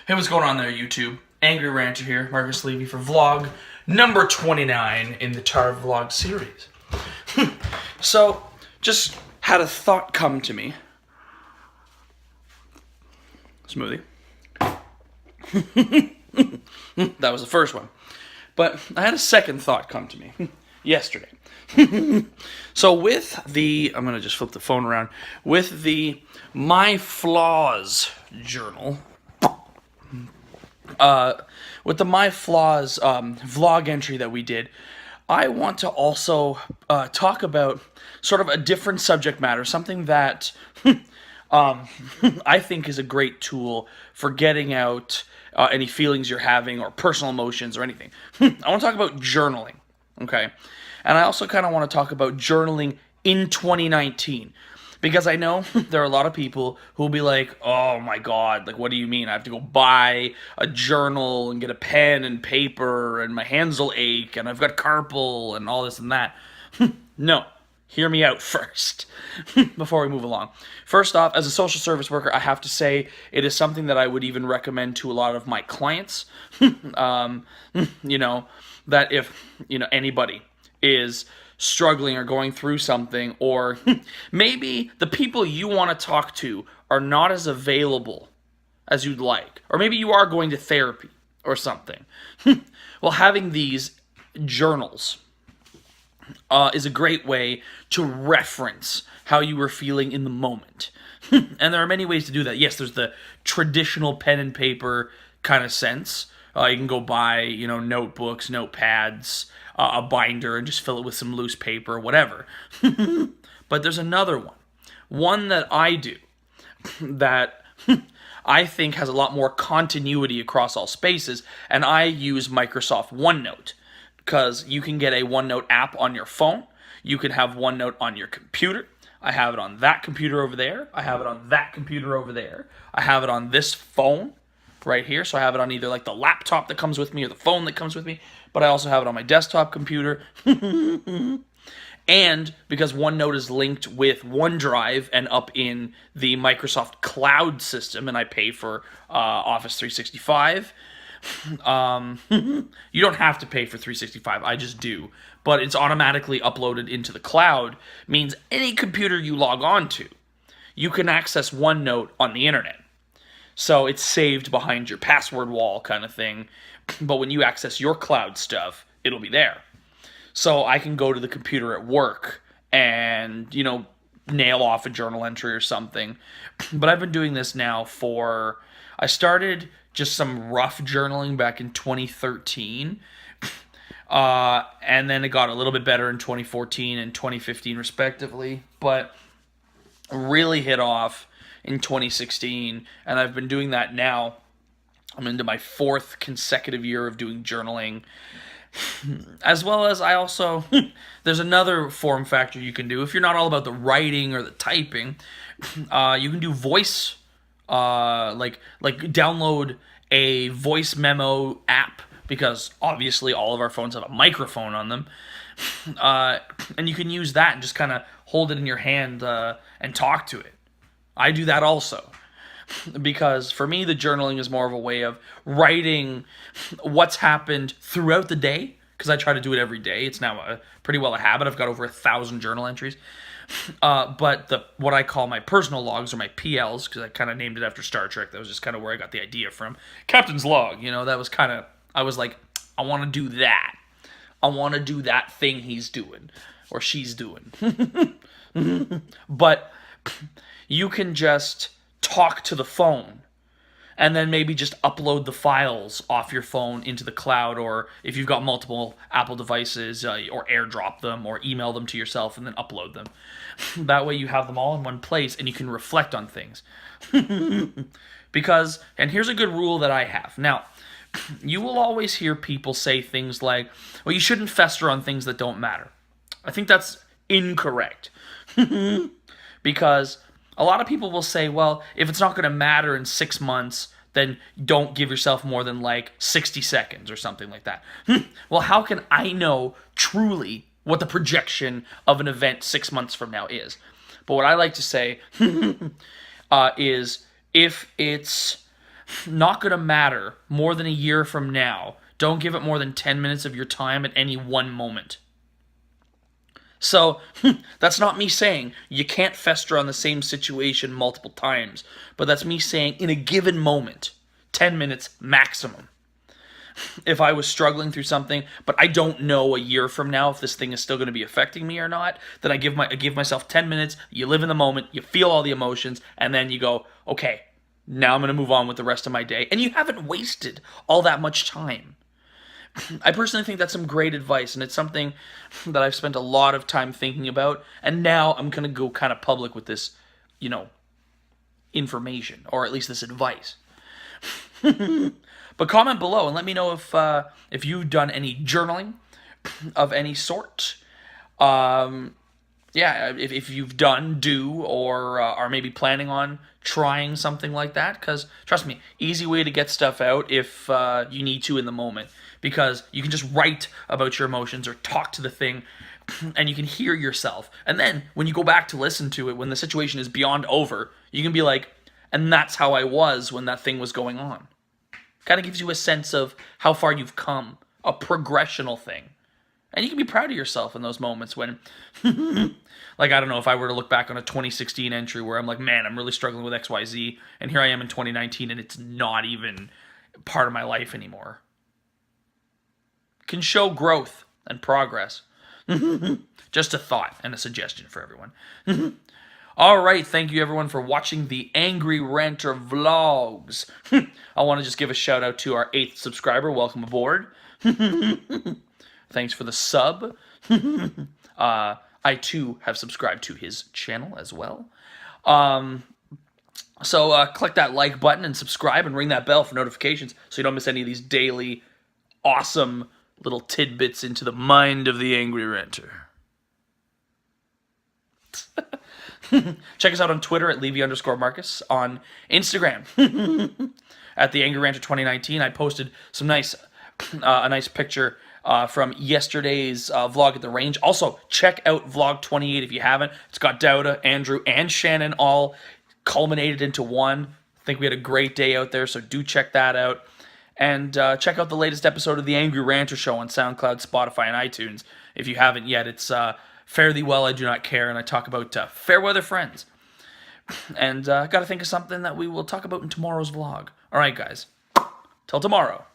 Hey, what's going on there, YouTube? Angry Ranter here, Marcus Levy for vlog number 29 in the Ranter Vlogs series. So, just had a thought come to me. Smoothie. That was the first one. But I had a second thought come to me yesterday. So with the, I'm going to just flip the phone around, with the My Flaws journal, with the My Flaws vlog entry that we did, I want to also talk about sort of a different subject matter, something that I think is a great tool for getting out any feelings you're having or personal emotions or anything. I want to talk about journaling, okay? And I also kind of want to talk about journaling in 2019. Because I know there are a lot of people who will be like, oh my god, like what do you mean? I have to go buy a journal and get a pen and paper and my hands will ache and I've got carpal and all this and that. No, hear me out first before we move along. First off, as a social service worker, I have to say it is something that I would even recommend to a lot of my clients. That if, anybody is struggling or going through something, or maybe the people you want to talk to are not as available as you'd like, or maybe you are going to therapy or something. Well, having these journals is a great way to reference how you were feeling in the moment. And there are many ways to do that. Yes, there's the traditional pen and paper kind of sense. You can go buy, notebooks, notepads, a binder, and just fill it with some loose paper, whatever. But there's another one that I do that I think has a lot more continuity across all spaces, and I use Microsoft OneNote, because you can get a OneNote app on your phone, you can have OneNote on your computer. I have it on that computer over there, I have it on that computer over there, I have it on this phone right here, so I have it on either like the laptop that comes with me or the phone that comes with me, but I also have it on my desktop computer. And because OneNote is linked with OneDrive and up in the Microsoft Cloud system, and I pay for Office 365, you don't have to pay for 365, I just do, but it's automatically uploaded into the cloud, means any computer you log on to, you can access OneNote on the internet. So it's saved behind your password wall kind of thing. But when you access your cloud stuff, it'll be there. So I can go to the computer at work and, nail off a journal entry or something. But I've been doing this now I started just some rough journaling back in 2013. And then it got a little bit better in 2014 and 2015 respectively. But really hit off in 2016, and I've been doing that now. I'm into my 4th consecutive year of doing journaling, as well as I also, there's another form factor you can do. If you're not all about the writing or the typing, you can do voice, like download a voice memo app, because obviously all of our phones have a microphone on them, and you can use that and just kind of hold it in your hand and talk to it. I do that also, because for me, the journaling is more of a way of writing what's happened throughout the day, because I try to do it every day. It's now pretty well a habit. I've got over 1,000 journal entries. But what I call my personal logs, or my PLs, because I kind of named it after Star Trek. That was just kind of where I got the idea from. Captain's log, that was kind of, I was like, I want to do that. I want to do that thing he's doing, or she's doing. But you can just talk to the phone and then maybe just upload the files off your phone into the cloud, or if you've got multiple Apple devices, or AirDrop them or email them to yourself and then upload them. That way you have them all in one place and you can reflect on things. Because, and here's a good rule that I have. Now, you will always hear people say things like, well, you shouldn't fester on things that don't matter. I think that's incorrect. Because a lot of people will say, well, if it's not going to matter in 6 months, then don't give yourself more than like 60 seconds or something like that. Well, how can I know truly what the projection of an event 6 months from now is? But what I like to say is, if it's not going to matter more than a year from now. Don't give it more than 10 minutes of your time at any one moment. So, that's not me saying you can't fester on the same situation multiple times, but that's me saying in a given moment, 10 minutes maximum. If I was struggling through something, but I don't know a year from now if this thing is still going to be affecting me or not, then I give myself 10 minutes, you live in the moment, you feel all the emotions, and then you go, okay, now I'm going to move on with the rest of my day. And you haven't wasted all that much time. I personally think that's some great advice, and it's something that I've spent a lot of time thinking about, and now I'm going to go kind of public with this, information, or at least this advice. But comment below and let me know if you've done any journaling of any sort. If you've done, or are maybe planning on trying something like that. Because, trust me, easy way to get stuff out if you need to in the moment. Because you can just write about your emotions or talk to the thing, and you can hear yourself. And then, when you go back to listen to it, when the situation is beyond over, you can be like, and that's how I was when that thing was going on. Kind of gives you a sense of how far you've come, a progressional thing. And you can be proud of yourself in those moments when, like, I don't know, if I were to look back on a 2016 entry where I'm like, man, I'm really struggling with XYZ, and here I am in 2019, and it's not even part of my life anymore. Can show growth and progress. Just a thought and a suggestion for everyone. All right, thank you everyone for watching the Angry Ranter Vlogs. I want to just give a shout out to our 8th subscriber. Welcome aboard. Thanks for the sub. I too have subscribed to his channel as well. So click that like button and subscribe and ring that bell for notifications so you don't miss any of these daily awesome little tidbits into the mind of the Angry Ranter. Check us out on Twitter at Levy_Marcus, on Instagram at the Angry Ranter 2019. I posted some a nice picture from yesterday's vlog at the range. Also, check out vlog 28 if you haven't. It's got Dowda, Andrew, and Shannon all culminated into one. I think we had a great day out there, so do check that out. And check out the latest episode of the Angry Ranter Show on Soundcloud, Spotify, and iTunes. If you haven't yet, it's Fare Thee Well, I Do Not Care, and I talk about fair weather friends. And got to think of something that we will talk about in tomorrow's vlog. All right, guys. Till tomorrow.